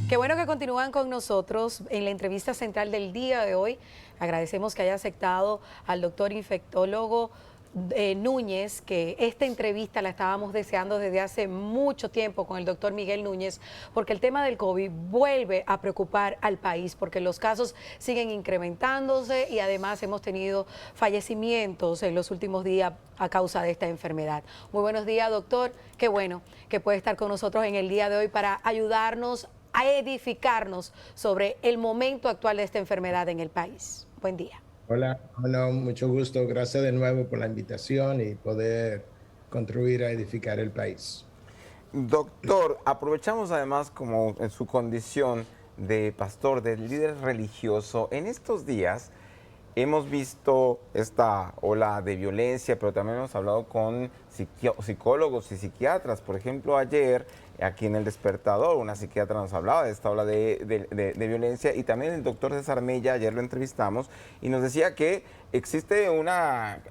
Qué bueno que continúan con nosotros en la entrevista central del día de hoy. Agradecemos que haya aceptado al doctor infectólogo Núñez, que esta entrevista la estábamos deseando desde hace mucho tiempo con el doctor Miguel Núñez, porque el tema del COVID vuelve a preocupar al país, porque los casos siguen incrementándose y además hemos tenido fallecimientos en los últimos días a causa de esta enfermedad. Muy buenos días, doctor. Qué bueno que puede estar con nosotros en el día de hoy para ayudarnos a edificarnos sobre el momento actual de esta enfermedad en el país. Buen día. Hola, hola, mucho gusto. Gracias de nuevo por la invitación y poder contribuir a edificar el país. Doctor, aprovechamos además como en su condición de pastor, de líder religioso, en estos días hemos visto esta ola de violencia, pero también hemos hablado con psicólogos y psiquiatras. Por ejemplo, ayer aquí en El Despertador, una psiquiatra nos hablaba de esta ola de violencia, y también el doctor César Mella, ayer lo entrevistamos, y nos decía que existe una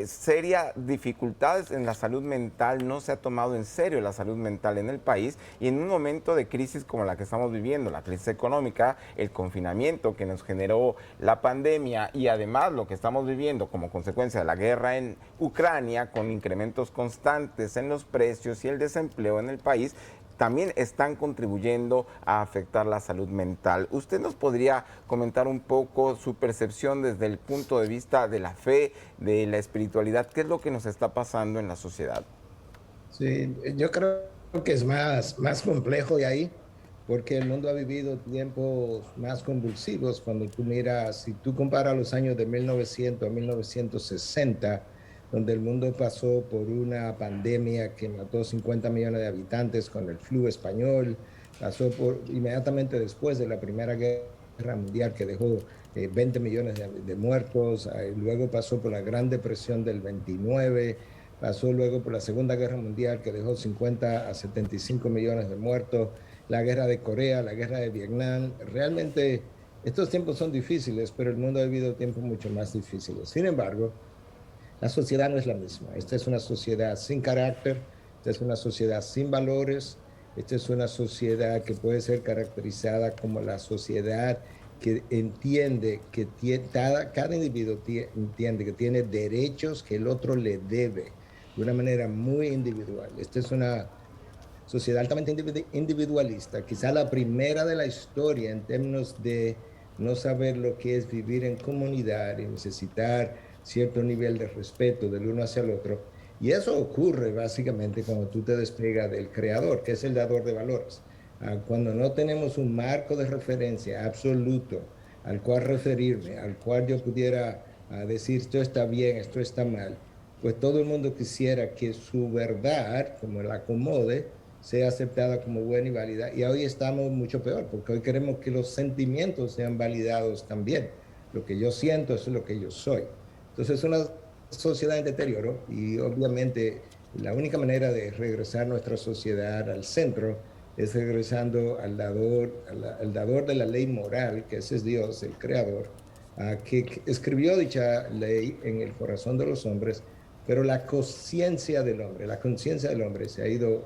seria dificultades en la salud mental, no se ha tomado en serio la salud mental en el país, y en un momento de crisis como la que estamos viviendo, la crisis económica, el confinamiento que nos generó la pandemia y además lo que estamos viviendo como consecuencia de la guerra en Ucrania, con incrementos constantes en los precios y el desempleo en el país, también están contribuyendo a afectar la salud mental. ¿Usted nos podría comentar un poco su percepción desde el punto de vista de la fe, de la espiritualidad? ¿Qué es lo que nos está pasando en la sociedad? Sí, yo creo que es más complejo de ahí, porque el mundo ha vivido tiempos más convulsivos. Cuando tú miras, si tú comparas los años de 1900 a 1960, donde el mundo pasó por una pandemia que mató 50 millones de habitantes con el flu español, pasó por inmediatamente después de la Primera Guerra Mundial que dejó 20 millones de muertos, luego pasó por la Gran Depresión del 29, pasó luego por la Segunda Guerra Mundial que dejó 50 a 75 millones de muertos, la guerra de Corea, la guerra de Vietnam. Realmente estos tiempos son difíciles, pero el mundo ha vivido tiempos mucho más difíciles. Sin embargo, la sociedad no es la misma. Esta es una sociedad sin carácter, esta es una sociedad sin valores, esta es una sociedad que puede ser caracterizada como la sociedad que entiende que cada individuo entiende que tiene derechos que el otro le debe de una manera muy individual. Esta es una sociedad altamente individualista, quizá la primera de la historia en términos de no saber lo que es vivir en comunidad y necesitar cierto nivel de respeto del uno hacia el otro. Y eso ocurre básicamente cuando tú te despegas del creador, que es el dador de valores. Cuando no tenemos un marco de referencia absoluto al cual referirme, al cual yo pudiera decir esto está bien, esto está mal, pues todo el mundo quisiera que su verdad, como la acomode, sea aceptada como buena y válida. Y hoy estamos mucho peor, porque hoy queremos que los sentimientos sean validados también. Lo que yo siento es lo que yo soy. Entonces es una sociedad en deterioro y obviamente la única manera de regresar nuestra sociedad al centro es regresando al dador de la ley moral, que ese es Dios, el creador, que escribió dicha ley en el corazón de los hombres, pero la conciencia del hombre se ha ido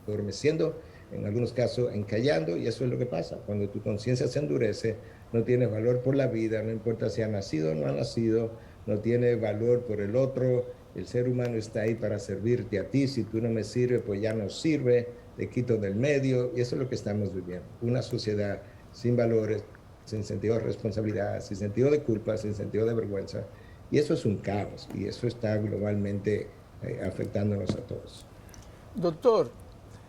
adormeciendo, en algunos casos encallando, y eso es lo que pasa. Cuando tu conciencia se endurece, no tienes valor por la vida, no importa si ha nacido o no ha nacido, no tiene valor por el otro. El ser humano está ahí para servirte a ti. Si tú no me sirves, pues ya no sirve, te quito del medio, y eso es lo que estamos viviendo. Una sociedad sin valores, sin sentido de responsabilidad, sin sentido de culpa, sin sentido de vergüenza. Y eso es un caos, y eso está globalmente afectándonos a todos. Doctor,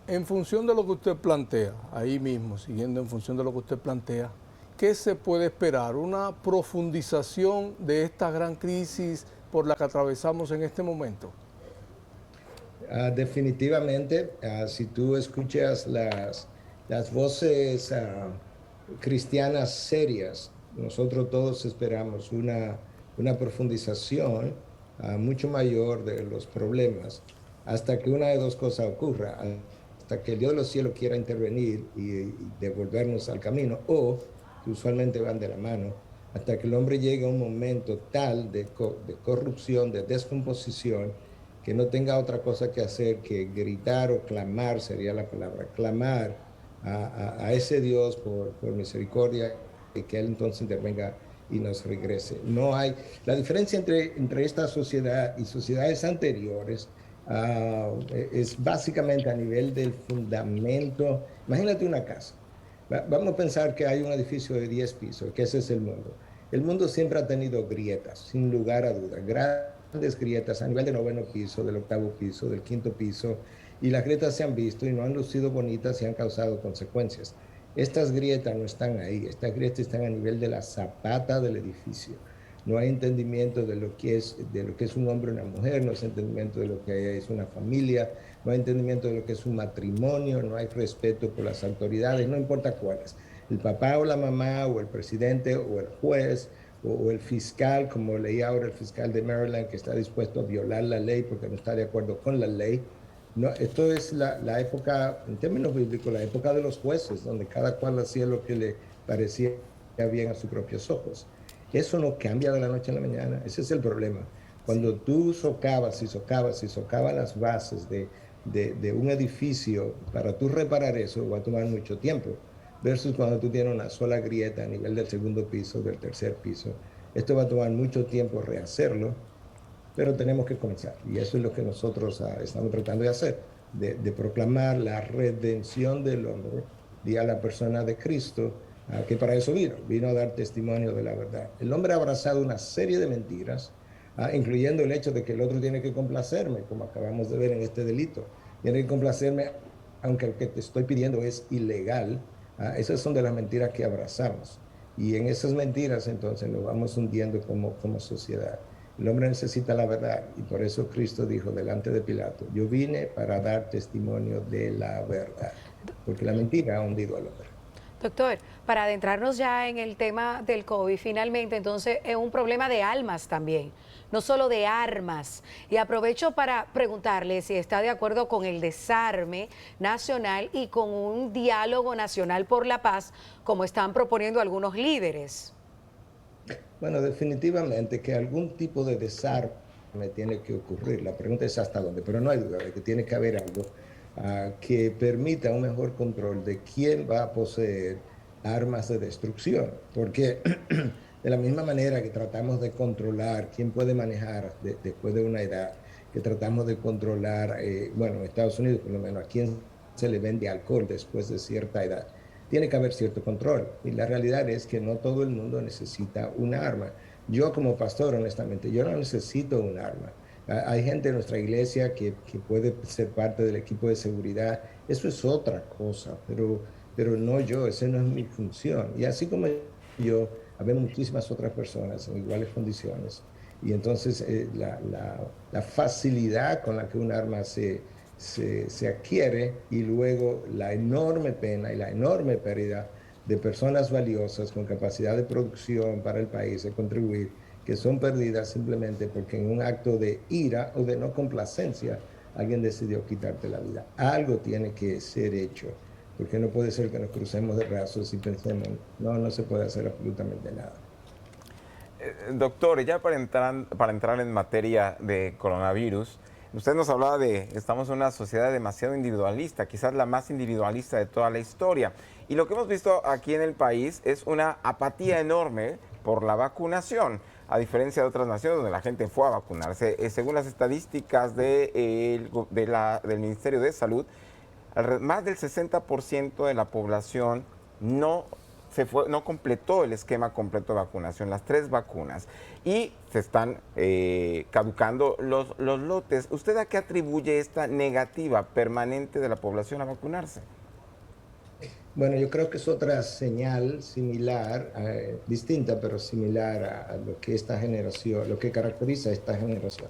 en función de lo que usted plantea, ahí mismo, siguiendo en función de lo que usted plantea, ¿qué se puede esperar? ¿Una profundización de esta gran crisis por la que atravesamos en este momento? Definitivamente, si tú escuchas las voces cristianas serias, nosotros todos esperamos una profundización mucho mayor de los problemas, hasta que una de dos cosas ocurra, hasta que el Dios de los cielos quiera intervenir y devolvernos al camino, o que usualmente van de la mano, hasta que el hombre llegue a un momento tal de corrupción, de descomposición, que no tenga otra cosa que hacer que gritar o clamar, sería la palabra, clamar a ese Dios por misericordia y que Él entonces intervenga y nos regrese. No hay, la diferencia entre esta sociedad y sociedades anteriores es básicamente a nivel del fundamento. Imagínate una casa. Vamos a pensar que hay un edificio de 10 pisos, que ese es el mundo. El mundo siempre ha tenido grietas, sin lugar a dudas, grandes grietas a nivel del 9º piso, del 8º piso, del 5º piso, y las grietas se han visto y no han lucido bonitas y han causado consecuencias. Estas grietas no están ahí, estas grietas están a nivel de la zapata del edificio. No hay entendimiento de lo que es un hombre y una mujer, no hay entendimiento de lo que es una familia, no hay entendimiento de lo que es un matrimonio, no hay respeto por las autoridades, no importa cuáles. El papá o la mamá o el presidente o el juez o el fiscal, como leí ahora el fiscal de Maryland, que está dispuesto a violar la ley porque no está de acuerdo con la ley. No, esto es la época, en términos bíblicos, la época de los jueces, donde cada cual hacía lo que le parecía bien a sus propios ojos. Eso no cambia de la noche a la mañana, ese es el problema. Cuando tú socavas y socavas y socavas las bases de un edificio, para tú reparar eso va a tomar mucho tiempo, versus cuando tú tienes una sola grieta a nivel del 2º piso, del 3er piso. Esto va a tomar mucho tiempo rehacerlo, pero tenemos que comenzar. Y eso es lo que nosotros estamos tratando de hacer, de proclamar la redención del hombre, a la persona de Cristo, que para eso vino a dar testimonio de la verdad. El hombre ha abrazado una serie de mentiras, incluyendo el hecho de que el otro tiene que complacerme, como acabamos de ver en este delito. Tiene que complacerme, aunque lo que te estoy pidiendo es ilegal. Esas son de las mentiras que abrazamos. Y en esas mentiras entonces nos vamos hundiendo como sociedad. El hombre necesita la verdad y por eso Cristo dijo delante de Pilato, yo vine para dar testimonio de la verdad, porque la mentira ha hundido al hombre. Doctor, para adentrarnos ya en el tema del COVID, finalmente, entonces es un problema de almas también, no solo de armas. Y aprovecho para preguntarle si está de acuerdo con el desarme nacional y con un diálogo nacional por la paz, como están proponiendo algunos líderes. Bueno, definitivamente que algún tipo de desarme tiene que ocurrir. La pregunta es hasta dónde, pero no hay duda de que tiene que haber algo que permita un mejor control de quién va a poseer armas de destrucción. Porque de la misma manera que tratamos de controlar quién puede manejar después de una edad, que tratamos de controlar, bueno, en Estados Unidos por lo menos, a quién se le vende alcohol después de cierta edad, tiene que haber cierto control. Y la realidad es que no todo el mundo necesita un arma. Yo como pastor, honestamente, yo no necesito un arma. Hay gente en nuestra iglesia que puede ser parte del equipo de seguridad. Eso es otra cosa, pero no yo, esa no es mi función. Y así como yo, habemos muchísimas otras personas en iguales condiciones. Y entonces la facilidad con la que un arma se adquiere y luego la enorme pena y la enorme pérdida de personas valiosas con capacidad de producción para el país, de contribuir, que son perdidas simplemente porque en un acto de ira o de no complacencia alguien decidió quitarte la vida. Algo tiene que ser hecho, porque no puede ser que nos crucemos de brazos y pensemos, no se puede hacer absolutamente nada. Doctor, ya para entrar en materia de coronavirus, usted nos hablaba de estamos en una sociedad demasiado individualista, quizás la más individualista de toda la historia. Y lo que hemos visto aquí en el país es una apatía enorme por la vacunación, a diferencia de otras naciones donde la gente fue a vacunarse. Según las estadísticas del Ministerio de Salud, más del 60% de la población no completó el esquema completo de vacunación, las 3 vacunas, y se están caducando los lotes. ¿Usted a qué atribuye esta negativa permanente de la población a vacunarse? Bueno, yo creo que es otra señal similar, distinta pero similar a lo que esta generación, lo que caracteriza a esta generación.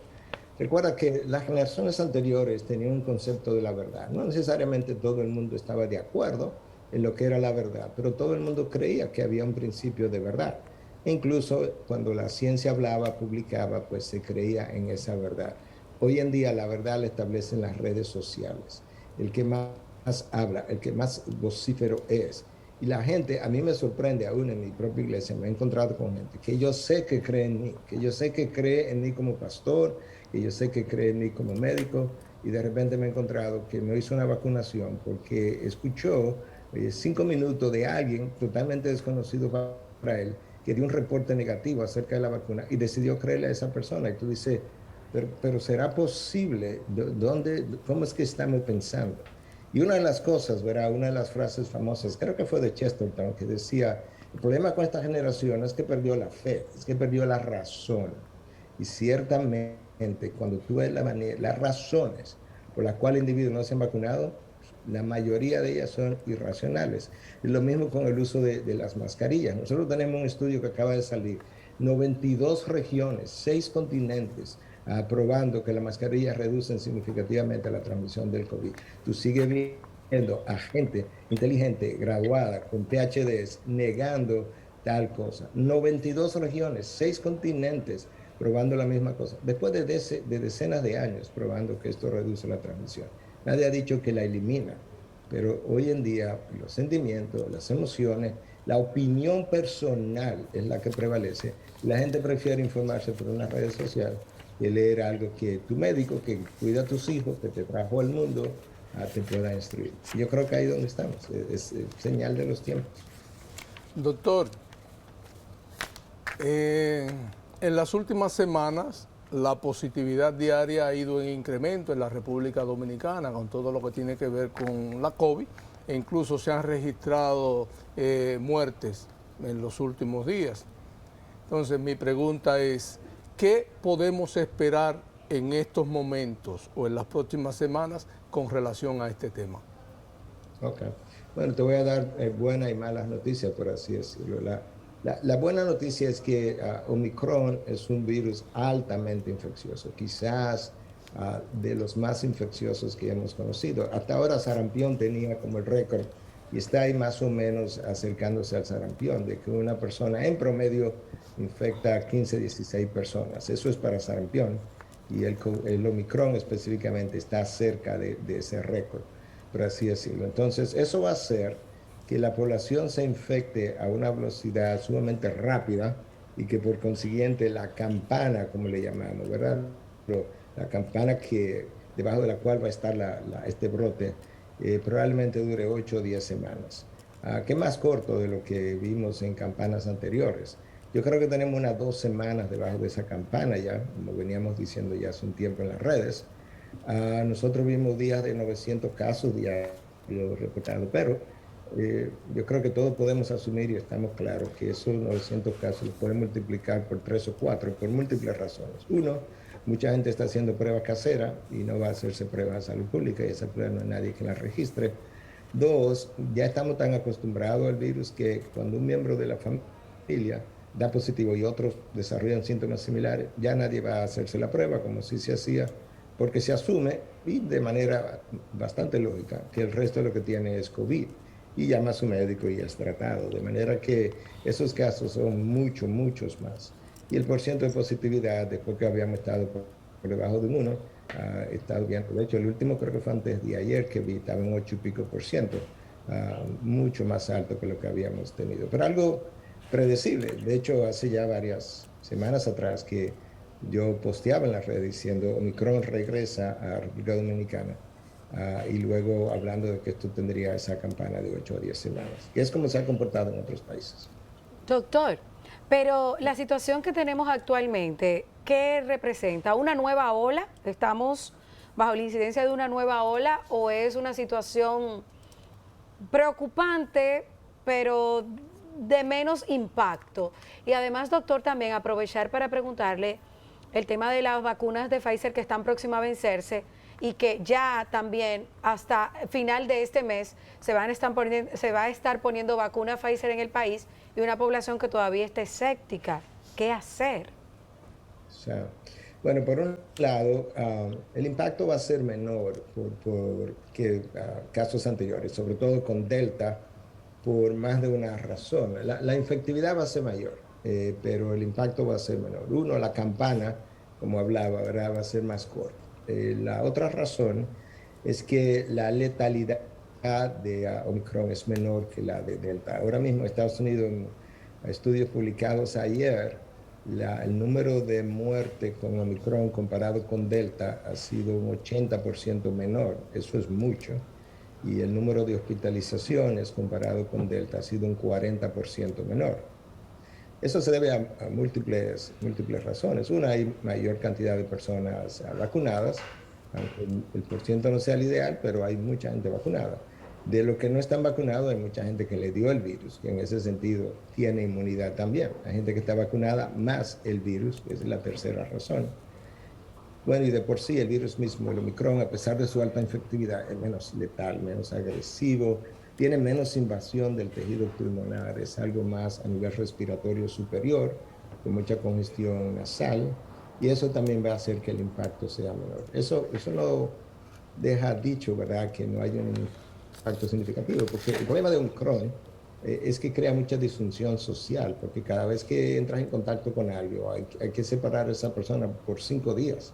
Recuerda que las generaciones anteriores tenían un concepto de la verdad. No necesariamente todo el mundo estaba de acuerdo en lo que era la verdad, pero todo el mundo creía que había un principio de verdad. E incluso cuando la ciencia hablaba, publicaba, pues se creía en esa verdad. Hoy en día la verdad la establecen las redes sociales. El que más habla, el que más vocífero es. Y la gente, a mí me sorprende, aún en mi propia iglesia, me he encontrado con gente que yo sé que cree en mí, que yo sé que cree en mí como pastor, que yo sé que cree en mí como médico, y de repente me he encontrado que no hizo una vacunación porque escuchó Oye, 5 minutos de alguien totalmente desconocido para él, que dio un reporte negativo acerca de la vacuna y decidió creerle a esa persona. Y tú dices, pero ¿será posible? ¿Cómo es que estamos pensando? Y una de las cosas, ¿verdad? Una de las frases famosas, creo que fue de Chesterton, que decía, el problema con esta generación es que perdió la fe, es que perdió la razón. Y ciertamente, cuando tú ves las razones por las cuales individuos no se han vacunado, la mayoría de ellas son irracionales. Es lo mismo con el uso de las mascarillas. Nosotros tenemos un estudio que acaba de salir, 92 regiones, 6 continentes, probando que las mascarillas reducen significativamente la transmisión del COVID. Tú sigues viendo a gente inteligente, graduada, con PhDs, negando tal cosa. 92 regiones, 6 continentes, probando la misma cosa. Después de decenas de años probando que esto reduce la transmisión. Nadie ha dicho que la elimina, pero hoy en día los sentimientos, las emociones, la opinión personal es la que prevalece. La gente prefiere informarse por una red social que leer algo que tu médico, que cuida a tus hijos, que te trajo al mundo, te pueda instruir. Yo creo que ahí es donde estamos, es señal de los tiempos. Doctor, en las últimas semanas la positividad diaria ha ido en incremento en la República Dominicana con todo lo que tiene que ver con la COVID e incluso se han registrado muertes en los últimos días. Entonces mi pregunta es, ¿qué podemos esperar en estos momentos o en las próximas semanas con relación a este tema? Ok. Bueno, te voy a dar buenas y malas noticias, por así decirlo. La buena noticia es que Omicron es un virus altamente infeccioso, quizás de los más infecciosos que hemos conocido. Hasta ahora sarampión tenía como el récord y está ahí más o menos acercándose al sarampión, de que una persona en promedio infecta a 15, 16 personas. Eso es para sarampión y el Omicron específicamente está cerca de ese récord, por así decirlo. Entonces, eso va a hacer que la población se infecte a una velocidad sumamente rápida y que por consiguiente la campana, como le llamamos, ¿verdad? La campana debajo de la cual va a estar este brote, probablemente dure 8 o 10 semanas, que es más corto de lo que vimos en campanas anteriores. Yo creo que tenemos unas 2 semanas debajo de esa campana ya, como veníamos diciendo ya hace un tiempo en las redes. Nosotros vimos días de 900 casos diarios reportados, pero yo creo que todos podemos asumir y estamos claros que esos 900 casos los pueden multiplicar por 3 o 4 por múltiples razones. Uno, mucha gente está haciendo pruebas caseras y no va a hacerse pruebas de salud pública y esa prueba no hay nadie que la registre. Dos, ya estamos tan acostumbrados al virus que cuando un miembro de la familia da positivo y otros desarrollan síntomas similares, ya nadie va a hacerse la prueba como si se hacía, porque se asume, y de manera bastante lógica, que el resto de lo que tiene es COVID y llama a su médico y es tratado, de manera que esos casos son muchos más. Y el porcentaje de positividad, después que habíamos estado por debajo de un 1, está bien. De hecho, el último creo que fue antes de ayer que vi, estaba en 8 y pico por ciento, mucho más alto que lo que habíamos tenido. Pero algo predecible. De hecho, hace ya varias semanas atrás que yo posteaba en las redes diciendo Omicron regresa a República Dominicana. Y luego hablando de que esto tendría esa campana de 8 a 10 semanas, que es como se ha comportado en otros países. Doctor, pero la situación que tenemos actualmente, ¿qué representa? ¿Una nueva ola? ¿Estamos bajo la incidencia de una nueva ola o es una situación preocupante, pero de menos impacto? Y además, doctor, también aprovechar para preguntarle el tema de las vacunas de Pfizer que están próximas a vencerse y que ya también hasta final de este mes se va a estar poniendo vacuna Pfizer en el país y una población que todavía está escéptica. ¿Qué hacer? O sea, bueno, por un lado, el impacto va a ser menor por que casos anteriores, sobre todo con Delta, por más de una razón. La infectividad va a ser mayor, pero el impacto va a ser menor. Uno, la campana, como hablaba, ¿verdad? Va a ser más corta. La otra razón es que la letalidad de Omicron es menor que la de Delta. Ahora mismo Estados Unidos, en estudios publicados ayer, el número de muertes con Omicron comparado con Delta ha sido un 80% menor. Eso es mucho. y el número de hospitalizaciones comparado con Delta ha sido un 40% menor. Eso se debe a múltiples razones. Una, hay mayor cantidad de personas vacunadas, aunque el porciento no sea el ideal, pero hay mucha gente vacunada. De los que no están vacunados, hay mucha gente que le dio el virus, que en ese sentido tiene inmunidad también. Hay gente que está vacunada más el virus, que es la tercera razón. Bueno, y de por sí el virus mismo, el Omicron, a pesar de su alta infectividad, es menos letal, menos agresivo, tiene menos invasión del tejido pulmonar, es algo más a nivel respiratorio superior, con mucha congestión nasal, y eso también va a hacer que el impacto sea menor. Eso no deja dicho, ¿verdad?, que no haya un impacto significativo, porque el problema de Omicron es que crea mucha disfunción social, porque cada vez que entras en contacto con algo, hay que separar a esa persona por 5 días.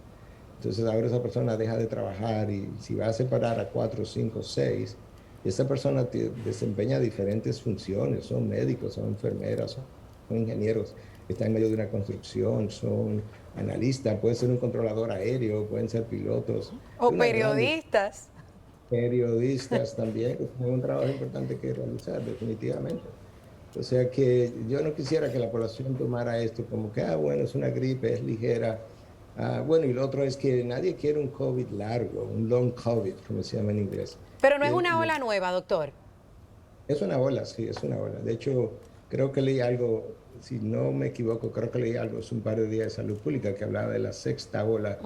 Entonces ahora esa persona deja de trabajar y si va a separar a 4, 5, 6, esa persona desempeña diferentes funciones, son médicos, son enfermeras, son ingenieros, están en medio de una construcción, son analistas, pueden ser un controlador aéreo, pueden ser pilotos. O periodistas. Periodistas también, que tienen un trabajo importante que realizar, definitivamente. O sea que yo no quisiera que la población tomara esto como que, bueno, es una gripe, es ligera. Bueno, y lo otro es que nadie quiere un COVID largo, un long COVID, como se llama en inglés. Pero no es una ola nueva, doctor. Es una ola, sí, es una ola. De hecho, creo que leí algo, si no me equivoco, creo que leí algo hace un par de días de Salud Pública que hablaba de la sexta ola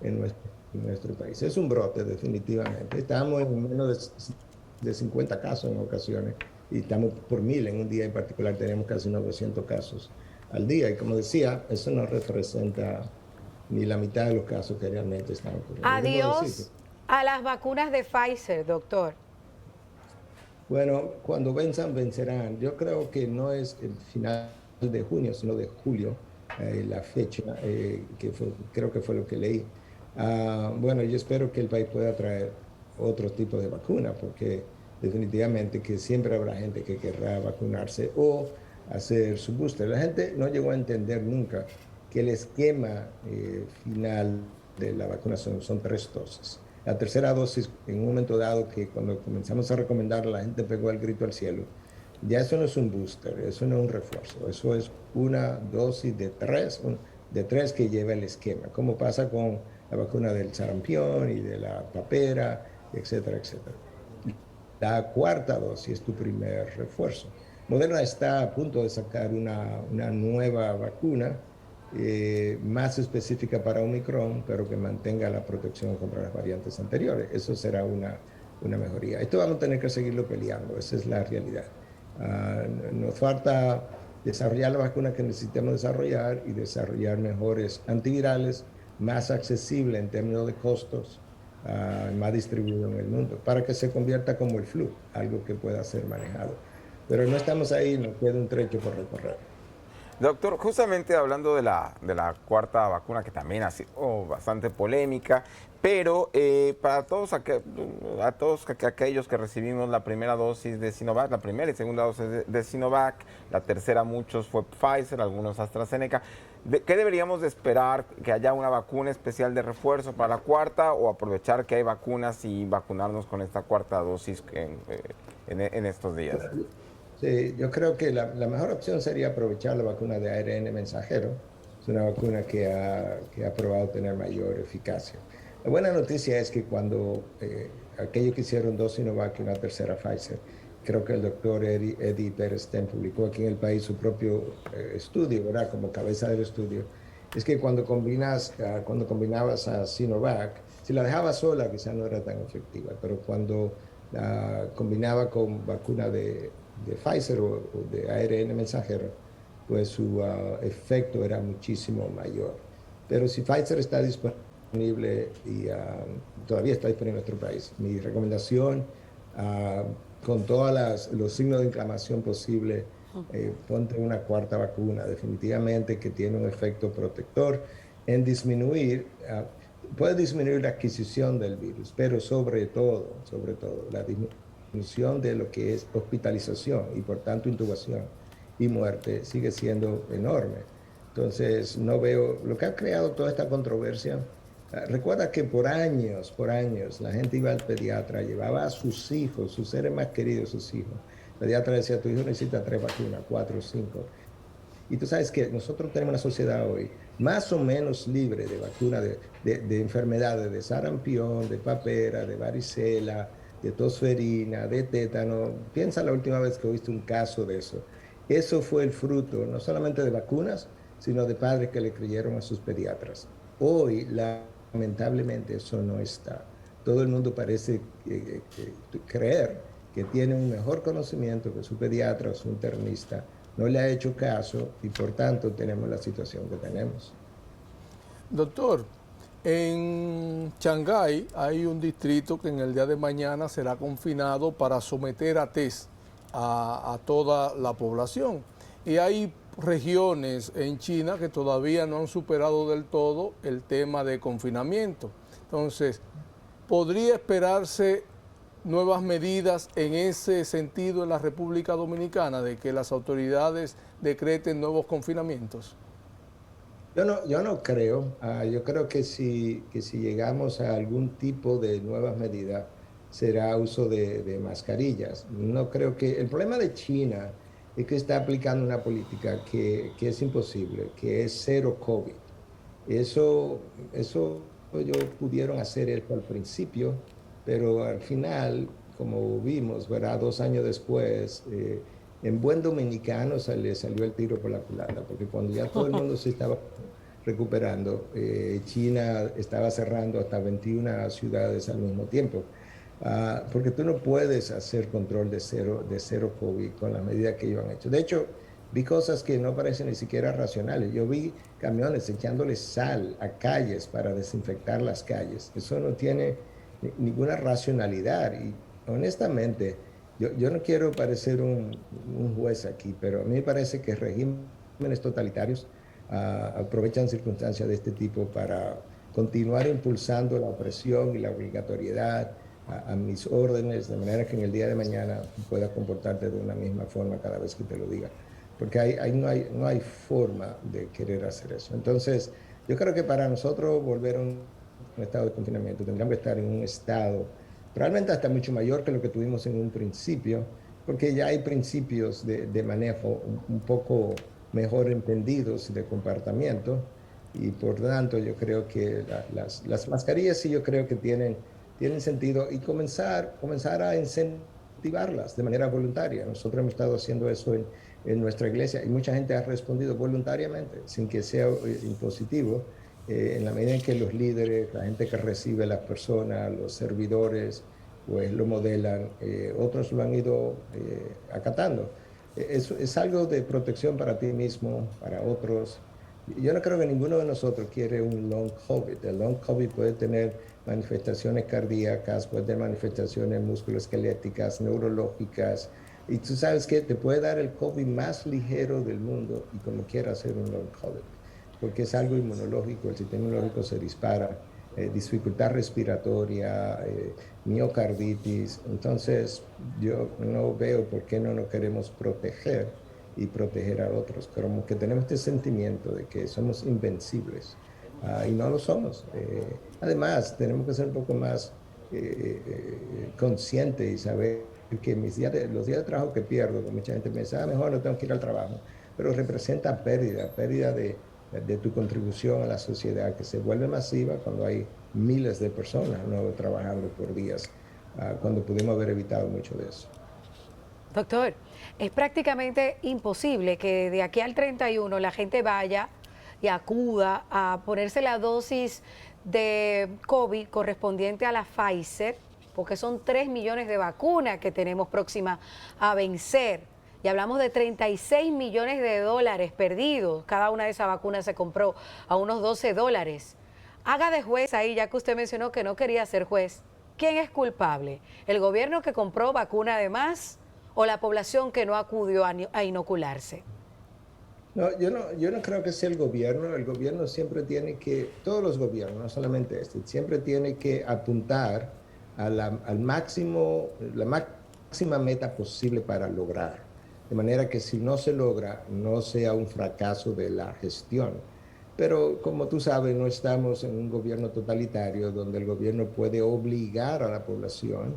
en nuestro país. Es un brote, definitivamente. Estamos en menos de 50 casos en ocasiones y estamos por 1000 en un día en particular, tenemos casi 900 casos al día. Y como decía, eso no representa ni la mitad de los casos que realmente están ocurriendo. Adiós a las vacunas de Pfizer, doctor. Bueno, cuando venzan, vencerán. Yo creo que no es el final de junio, sino de julio, la fecha, creo que fue lo que leí. Bueno, yo espero que el país pueda traer otro tipo de vacuna, porque definitivamente que siempre habrá gente que querrá vacunarse o hacer su booster. La gente no llegó a entender nunca que el esquema final de la vacunación son 3 dosis. La tercera dosis, en un momento dado que cuando comenzamos a recomendarla, la gente pegó el grito al cielo. Ya eso no es un booster, eso no es un refuerzo, eso es una dosis de 3 que lleva el esquema, como pasa con la vacuna del sarampión y de la papera, etcétera, etcétera. La cuarta dosis es tu primer refuerzo. Moderna está a punto de sacar una nueva vacuna más específica para Omicron, pero que mantenga la protección contra las variantes anteriores. Eso será una mejoría. Esto vamos a tener que seguirlo peleando, esa es la realidad. Nos falta desarrollar la vacuna que necesitamos desarrollar y desarrollar mejores antivirales, más accesibles en términos de costos, más distribuido en el mundo, para que se convierta como el flu, algo que pueda ser manejado. Pero no estamos ahí, nos queda un trecho por recorrer. Doctor, justamente hablando de la cuarta vacuna, que también ha sido bastante polémica, pero para todos aquellos que recibimos la primera dosis de Sinovac, la primera y segunda dosis de Sinovac, la tercera muchos fue Pfizer, algunos AstraZeneca, ¿qué deberíamos de esperar? ¿Que haya una vacuna especial de refuerzo para la cuarta o aprovechar que hay vacunas y vacunarnos con esta cuarta dosis en estos días? Sí, yo creo que la mejor opción sería aprovechar la vacuna de ARN mensajero. Es una vacuna que ha probado tener mayor eficacia. La buena noticia es que cuando aquellos que hicieron 2 Sinovac y una tercera Pfizer, creo que el doctor Eddie Pérez publicó aquí en el país su propio estudio, ¿verdad? Como cabeza del estudio, es que cuando combinabas a Sinovac, si la dejabas sola quizás no era tan efectiva, pero cuando la combinaba con vacuna de Pfizer o de ARN mensajero, pues su efecto era muchísimo mayor. Pero si Pfizer está disponible y todavía está disponible en nuestro país, mi recomendación, con todos los signos de inflamación posible, ponte una cuarta vacuna, definitivamente que tiene un efecto protector en disminuir, puede disminuir la adquisición del virus, pero sobre todo, la disminución de lo que es hospitalización y por tanto intubación y muerte sigue siendo enorme. Entonces, no veo, lo que ha creado toda esta controversia Recuerda que por años, la gente iba al pediatra, llevaba a sus hijos, sus seres más queridos, sus hijos. El pediatra decía, tu hijo necesita 3 vacunas, 4 o 5. Y tú sabes que nosotros tenemos una sociedad hoy más o menos libre de vacunas de enfermedades, de sarampión, de papera, de varicela, de tosferina, de tétano. Piensa la última vez que oíste un caso de eso. Eso fue el fruto no solamente de vacunas, sino de padres que le creyeron a sus pediatras. Hoy, lamentablemente, eso no está. Todo el mundo parece creer que tiene un mejor conocimiento que su pediatra o su internista. No le ha hecho caso y por tanto tenemos la situación que tenemos. Doctor, en Shanghái hay un distrito que en el día de mañana será confinado para someter a test a toda la población. Y hay regiones en China que todavía no han superado del todo el tema de confinamiento. Entonces, ¿podría esperarse nuevas medidas en ese sentido en la República Dominicana, de que las autoridades decreten nuevos confinamientos? Yo no creo. Yo creo que si llegamos a algún tipo de nuevas medidas, será uso de mascarillas. No creo que... El problema de China es que está aplicando una política que es imposible, que es cero COVID. Eso ellos pudieron hacer eso al principio, pero al final, como vimos, ¿verdad? 2 años después, en buen dominicano le salió el tiro por la culata, porque cuando ya todo el mundo se estaba recuperando, China estaba cerrando hasta 21 ciudades al mismo tiempo. Porque tú no puedes hacer control de cero COVID con las medidas que ellos han hecho. De hecho, vi cosas que no parecen ni siquiera racionales. Yo vi camiones echándole sal a calles para desinfectar las calles. Eso no tiene ninguna racionalidad. Y honestamente, yo no quiero parecer un juez aquí, pero a mí me parece que regímenes totalitarios aprovechan circunstancias de este tipo para continuar impulsando la opresión y la obligatoriedad a mis órdenes, de manera que en el día de mañana puedas comportarte de una misma forma cada vez que te lo diga. Porque no hay forma de querer hacer eso. Entonces, yo creo que para nosotros volver a un estado de confinamiento, tendríamos que estar en un estado probablemente hasta mucho mayor que lo que tuvimos en un principio, porque ya hay principios de manejo un poco mejor entendidos de comportamiento, y por tanto yo creo que las mascarillas sí yo creo que tienen sentido, y comenzar a incentivarlas de manera voluntaria. Nosotros hemos estado haciendo eso en nuestra iglesia y mucha gente ha respondido voluntariamente, sin que sea impositivo, en la medida en que los líderes, la gente que recibe a las personas, los servidores, pues lo modelan, otros lo han ido acatando. Es algo de protección para ti mismo, para otros. Yo no creo que ninguno de nosotros quiere un long COVID. El long COVID puede tener manifestaciones cardíacas, puede tener manifestaciones musculoesqueléticas, neurológicas, y tú sabes que te puede dar el COVID más ligero del mundo y como quiera hacer un long COVID, porque es algo inmunológico, el sistema inmunológico se dispara, dificultad respiratoria, miocarditis. Entonces yo no veo por qué no nos queremos proteger y proteger a otros, pero como que tenemos este sentimiento de que somos invencibles, y no lo somos. Además, tenemos que ser un poco más conscientes y saber que los días de trabajo que pierdo, que mucha gente me dice, mejor no tengo que ir al trabajo, pero representa pérdida de tu contribución a la sociedad, que se vuelve masiva cuando hay miles de personas no trabajando por días, cuando pudimos haber evitado mucho de eso. Doctor, es prácticamente imposible que de aquí al 31 la gente vaya y acuda a ponerse la dosis de COVID correspondiente a la Pfizer, porque son 3 millones de vacunas que tenemos próximas a vencer. Y hablamos de 36 millones de dólares perdidos. Cada una de esas vacunas se compró a unos $12. Haga de juez ahí, ya que usted mencionó que no quería ser juez. ¿Quién es culpable? ¿El gobierno que compró vacuna de más o la población que no acudió a inocularse? No, yo no creo que sea el gobierno. El gobierno siempre tiene que, todos los gobiernos, no solamente este, siempre tiene que apuntar al máximo, la máxima meta posible para lograr. De manera que si no se logra, no sea un fracaso de la gestión. Pero como tú sabes, no estamos en un gobierno totalitario donde el gobierno puede obligar a la población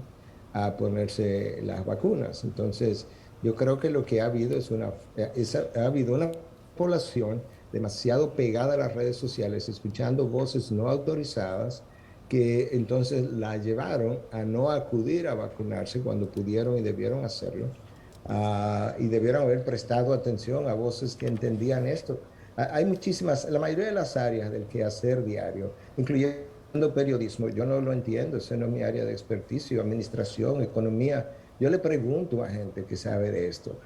a ponerse las vacunas. Entonces, yo creo que lo que ha habido ha habido una población demasiado pegada a las redes sociales, escuchando voces no autorizadas, que entonces la llevaron a no acudir a vacunarse cuando pudieron y debieron hacerlo. Y debieron haber prestado atención a voces que entendían esto. Hay muchísimas, la mayoría de las áreas del quehacer diario, incluyendo periodismo, yo no lo entiendo, esa no es mi área de experticio, administración, economía. Yo le pregunto a gente que sabe de esto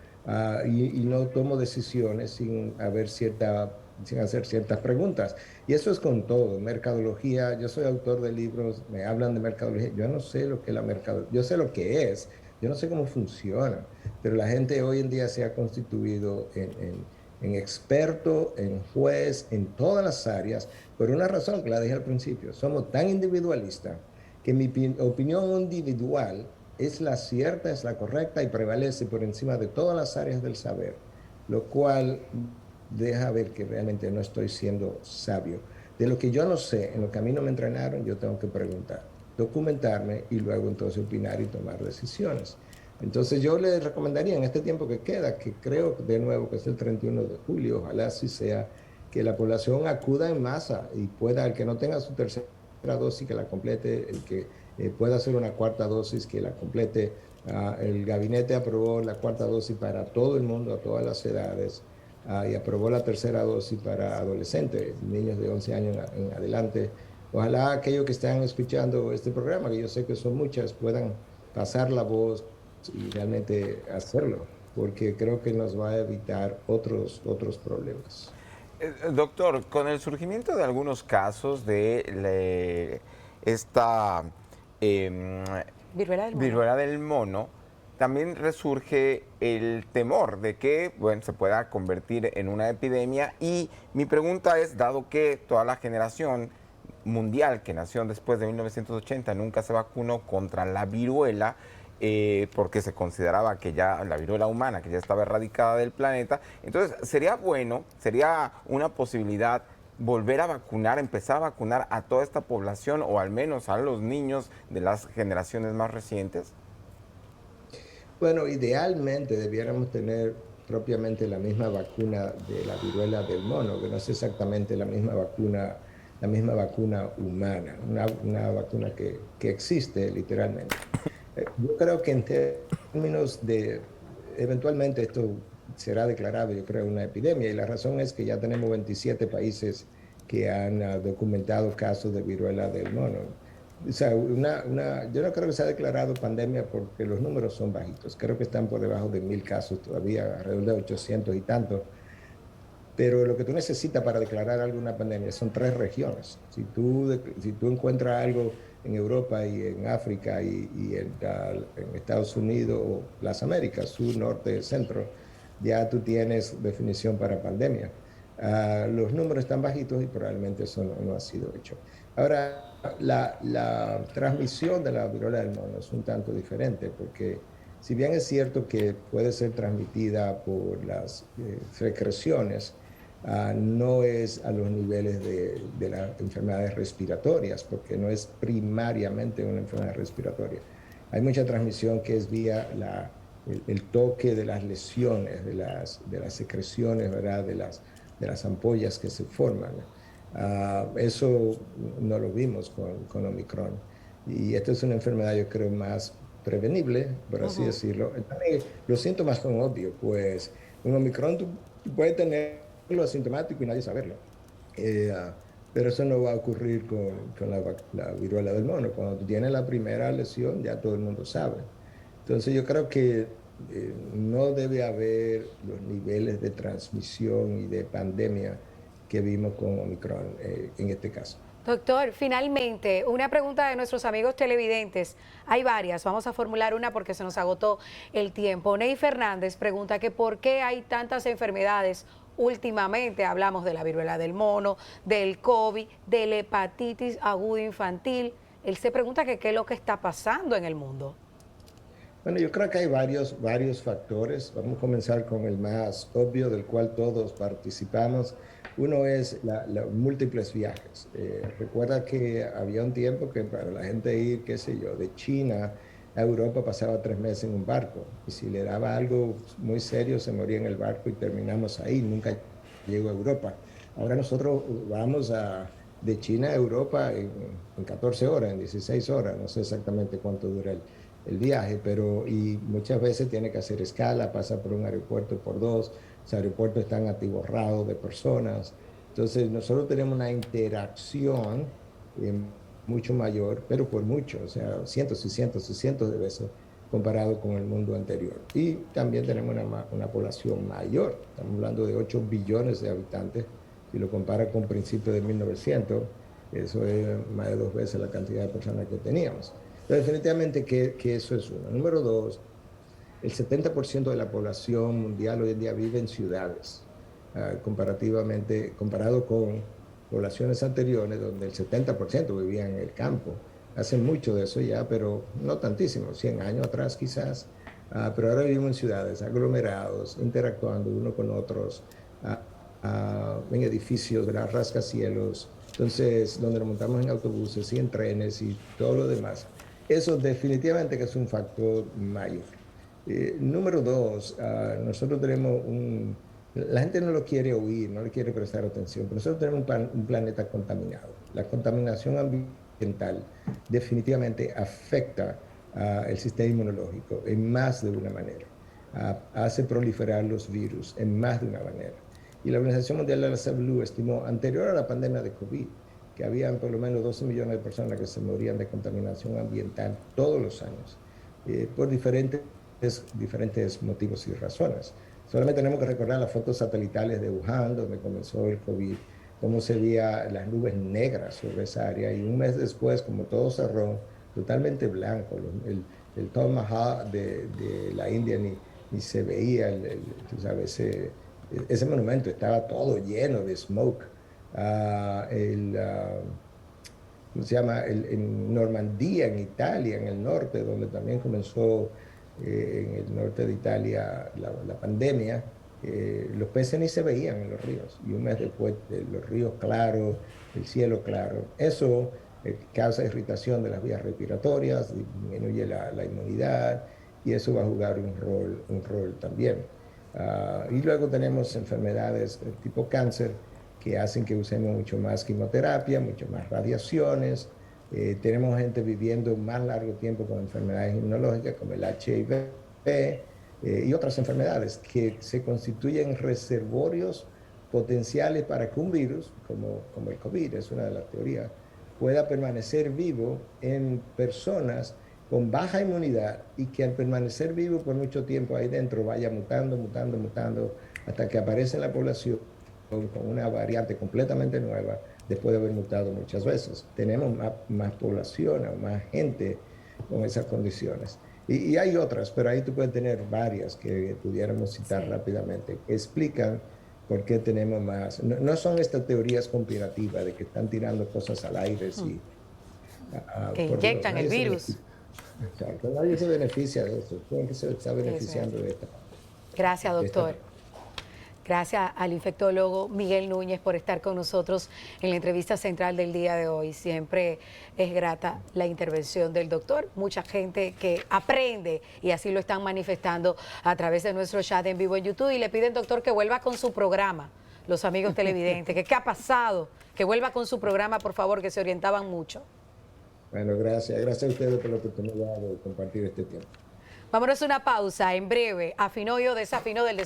y no tomo decisiones sin hacer ciertas preguntas. Y eso es con todo, mercadología. Yo soy autor de libros, me hablan de mercadología. Yo no sé lo que es la mercadología, yo sé lo que es, yo no sé cómo funciona, pero la gente hoy en día se ha constituido en experto, en juez, en todas las áreas, por una razón que la dije al principio. Somos tan individualistas que mi opinión individual es la cierta, es la correcta y prevalece por encima de todas las áreas del saber, lo cual deja ver que realmente no estoy siendo sabio. De lo que yo no sé, en lo que a mí no me entrenaron, yo tengo que preguntar, documentarme y luego entonces opinar y tomar decisiones. Entonces yo le recomendaría en este tiempo que queda, que creo de nuevo que es el 31 de julio, ojalá así sea, que la población acuda en masa y pueda, el que no tenga su tercera dosis, que la complete, el que pueda hacer una cuarta dosis, que la complete. El gabinete aprobó la cuarta dosis para todo el mundo, a todas las edades, y aprobó la tercera dosis para adolescentes, niños de 11 años en adelante. Ojalá aquellos que están escuchando este programa, que yo sé que son muchas, puedan pasar la voz y realmente hacerlo, porque creo que nos va a evitar otros problemas. Doctor, con el surgimiento de algunos casos de esta Viruela del mono. viruela del mono, también resurge el temor de que bueno, se pueda convertir en una epidemia. Y mi pregunta es, dado que toda la generación mundial que nació después de 1980 nunca se vacunó contra la viruela, porque se consideraba que ya la viruela humana, que ya estaba erradicada del planeta, entonces sería bueno, sería una posibilidad volver a vacunar, empezar a vacunar a toda esta población o al menos a los niños de las generaciones más recientes. Bueno, idealmente debiéramos tener propiamente la misma vacuna de la viruela del mono, que no es exactamente la misma vacuna humana, una vacuna que existe literalmente. Yo creo que en términos de, eventualmente esto será declarado, yo creo, una epidemia, y la razón es que ya tenemos 27 países que han documentado casos de viruela del mono. O sea, yo no creo que se ha declarado pandemia porque los números son bajitos. Creo que están por debajo de 1000 casos todavía, alrededor de 800 y tanto. Pero lo que tú necesitas para declarar algo una pandemia son 3 regiones. Si tú encuentras algo en Europa y en África y en Estados Unidos o las Américas, sur, norte, centro, ya tú tienes definición para pandemia. Los números están bajitos y probablemente eso no ha sido hecho. Ahora, la transmisión de la viruela del mono es un tanto diferente porque si bien es cierto que puede ser transmitida por las secreciones, no es a los niveles de las enfermedades respiratorias, porque no es primariamente una enfermedad respiratoria. Hay mucha transmisión que es vía el toque de las lesiones, de las secreciones, ¿verdad? De las ampollas que se forman. Eso no lo vimos con Omicron. Y esta es una enfermedad, yo creo, más prevenible, por así decirlo. También los síntomas son obvios, pues un Omicron tú puedes tenerlo asintomático y nadie saberlo. Pero eso no va a ocurrir con la viruela del mono. Cuando tú tienes la primera lesión, ya todo el mundo sabe. Entonces yo creo que no debe haber los niveles de transmisión y de pandemia que vimos con Omicron en este caso. Doctor, finalmente, una pregunta de nuestros amigos televidentes. Hay varias, vamos a formular una porque se nos agotó el tiempo. Ney Fernández pregunta que por qué hay tantas enfermedades últimamente. Hablamos de la viruela del mono, del COVID, de la hepatitis aguda infantil. Él se pregunta que qué es lo que está pasando en el mundo. Bueno, yo creo que hay varios factores. Vamos a comenzar con el más obvio, del cual todos participamos. Uno es los múltiples viajes. Recuerda que había un tiempo que para la gente ir, qué sé yo, de China a Europa pasaba 3 meses en un barco. Y si le daba algo muy serio, se moría en el barco y terminamos ahí. Nunca llegó a Europa. Ahora nosotros vamos de China a Europa en 14 horas, en 16 horas. No sé exactamente cuánto dura el viaje, pero y muchas veces tiene que hacer escala, pasa por un aeropuerto por dos, los aeropuertos están atiborrados de personas, entonces nosotros tenemos una interacción mucho mayor, pero por mucho, o sea, cientos y cientos y cientos de veces comparado con el mundo anterior. Y también tenemos una población mayor, estamos hablando de 8 billones de habitantes, si lo compara con principios de 1900, eso es más de 2 veces la cantidad de personas que teníamos. Entonces, definitivamente que eso es uno. Número dos, el 70% de la población mundial hoy en día vive en ciudades, comparado con poblaciones anteriores donde el 70% vivía en el campo. Hacen mucho de eso ya, pero no tantísimo, 100 años atrás quizás, pero ahora vivimos en ciudades, aglomerados, interactuando unos con otros, en edificios, rascacielos, entonces donde nos montamos en autobuses y en trenes y todo lo demás. Eso definitivamente que es un factor mayor. Número dos, nosotros tenemos la gente no lo quiere oír, no le quiere prestar atención, pero nosotros tenemos un planeta contaminado. La contaminación ambiental definitivamente afecta el sistema inmunológico en más de una manera. Hace proliferar los virus en más de una manera. Y la Organización Mundial de la Salud estimó, anterior a la pandemia de COVID, que habían por lo menos 12 millones de personas que se morían de contaminación ambiental todos los años, por diferentes motivos y razones. Solamente tenemos que recordar las fotos satelitales de Wuhan, donde comenzó el COVID, cómo se veía las nubes negras sobre esa área, y un mes después, como todo cerró, totalmente blanco. El Taj Mahal de la India ni se veía, tú sabes, ese monumento estaba todo lleno de smoke. ¿Cómo se llama? En Normandía, en Italia, en el norte, donde también comenzó en el norte de Italia la pandemia, los peces ni se veían en los ríos. Y un mes después, los ríos claros, el cielo claro. Eso causa irritación de las vías respiratorias, disminuye la inmunidad, y eso va a jugar un rol también. Y luego tenemos enfermedades tipo cáncer, que hacen que usemos mucho más quimioterapia, mucho más radiaciones. Tenemos gente viviendo más largo tiempo con enfermedades inmunológicas como el HIV y otras enfermedades que se constituyen reservorios potenciales para que un virus, como el COVID, es una de las teorías, pueda permanecer vivo en personas con baja inmunidad, y que al permanecer vivo por mucho tiempo ahí dentro vaya mutando, hasta que aparece en la población con una variante completamente nueva después de haber mutado muchas veces. Tenemos más población o más gente con esas condiciones. Y hay otras, pero ahí tú puedes tener varias que pudiéramos citar rápidamente, que explican por qué tenemos más. No son estas teorías conspirativas de que están tirando cosas al aire. Que inyectan el virus. Exacto, nadie se beneficia de esto. ¿Quién se está beneficiando de esta? Gracias, doctor. Gracias al infectólogo Miguel Núñez por estar con nosotros en la entrevista central del día de hoy. Siempre es grata la intervención del doctor. Mucha gente que aprende, y así lo están manifestando a través de nuestro chat en vivo en YouTube. Y le piden, doctor, que vuelva con su programa, los amigos televidentes. ¿Qué ha pasado? Que vuelva con su programa, por favor, que se orientaban mucho. Bueno, gracias. Gracias a ustedes por la oportunidad de compartir este tiempo. Vámonos a una pausa. En breve, afinó yo desafinó del